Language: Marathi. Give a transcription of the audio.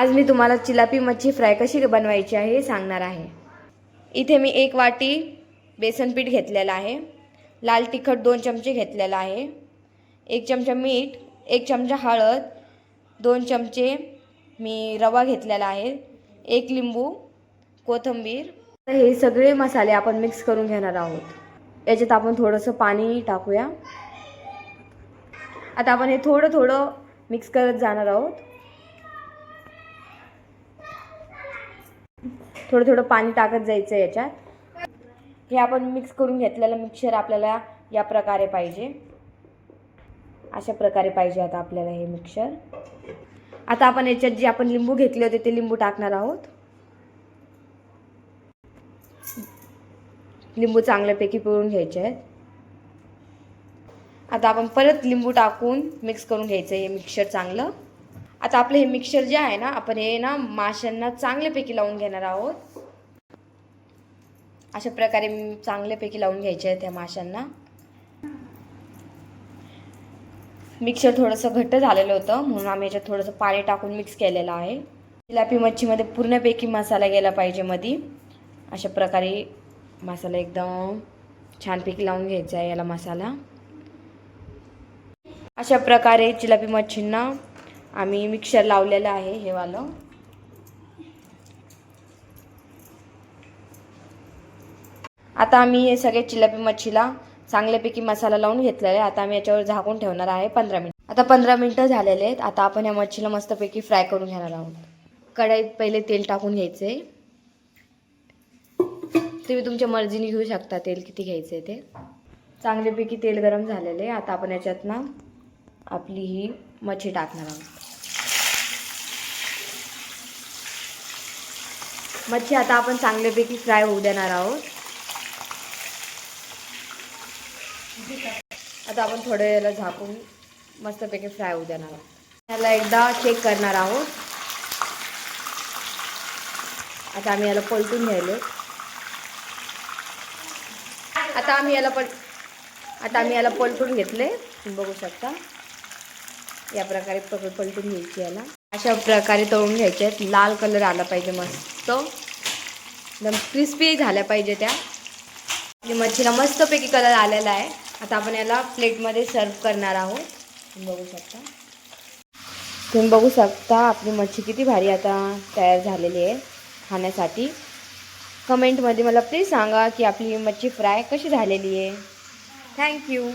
आज मी तुम्हाला चिलापी मच्छी फ्राय कशी बनवायची आहे हे सांगणार आहे। इथे मी 1 वाटी बेसन पीठ घेतलेला आहे, लाल तिखट 2 चमचे घेतलेला आहे, 1 चमचा मीठ, 1 चमचा हळद, 2 चमचे मी रवा घेतलेला आहे, 1 लिंबू, कोथिंबीर। हे सगळे मसाले आपण मिक्स करून घेणार आहोत। याच्यात आपण थोडंसं पाणी टाकूया। आता आपण हे थोडं मिक्स करत जाणार आहोत। थोडं पाणी टाकत जायचं याच्यात। हे आपण मिक्स करून घेतलेलं मिक्सचर आपल्याला या प्रकारे पाहिजे, अशा प्रकारे पाहिजे आता आपल्याला हे मिक्सचर। आता आपण याच्यात जे आपण लिंबू घेतले होते ते लिंबू टाकणार आहोत। लिंबू चांगल्यापैकी पिळून घ्यायचे आहेत। आता आपण परत लिंबू टाकून मिक्स करून घ्यायचं हे मिक्सचर चांगलं। आता आपलं हे मिक्सचर जे आहे ना, आपण हे ना माशांना चांगल्यापैकी लावून घेणार आहोत। अशा प्रकारे चांगल्यापैकी लावून घ्यायचे आहे त्या माशांना। मिक्सचर थोडंसं घट्ट झालेलं होतं म्हणून आम्ही याच्यात थोडंसं पाणी टाकून मिक्स केलेलं आहे। चिलापी मच्छीमध्ये पूर्णपैकी मसाला गेला पाहिजे मध्ये। अशा प्रकारे मसाला एकदम छानपैकी लावून घ्यायचा आहे याला मसाला। अशा प्रकारे चिलापी मच्छींना आम्ही मिक्सचर लावलेलं आहे हे वालं। आता आम्ही हे सगळे चिलापी मच्छीला चांगल्यापैकी मसाला लावून घेतलेला आहे। आता आम्ही याच्यावर झाकून ठेवणार आहे 15 मिनिट। आता 15 मिनिटं झालेले आहेत। आता आपण या मच्छीला मस्तपैकी फ्राय करून घेणार आहोत। कढईत पहिले तेल टाकून घ्यायचे। तुम्ही तुमच्या मर्जीने घेऊ शकता तेल किती घ्यायचे ते। चांगल्यापैकी तेल गरम झालेले। आता आपण याच्यात ना आपली ही मच्छी टाकणार आहोत। मच्छी आता आपण चांगल्यापैकी फ्राय होऊ देणार आहोत। आता आपण थोडं याला झाकून मस्तपैकी फ्राय होऊ देणार आहोत। याला एकदा चेक करणार आहोत। आता आम्ही याला पलटून घ्यायलो। आता आम्ही याला पलटून घेतले, तुम्ही बघू शकता। या प्रकारे पलटून घ्यायची याला। अशा प्रकारे तळून घ्यायचे आहेत। लाल कलर आला पाहिजे मस्त, एकदम क्रिस्पी झाल्या पाहिजे त्या। मच्छीला मस्तपैकी कलर आलेला आहे। आता आपण याला प्लेटमध्ये सर्व करणार आहोत। तुम्ही बघू शकता आपली मच्छी किती भारी आता तयार झालेली आहे खाण्यासाठी। कमेंटमध्ये मला प्लीज सांगा की आपली मच्छी फ्राय कशी झालेली आहे। थँक्यू।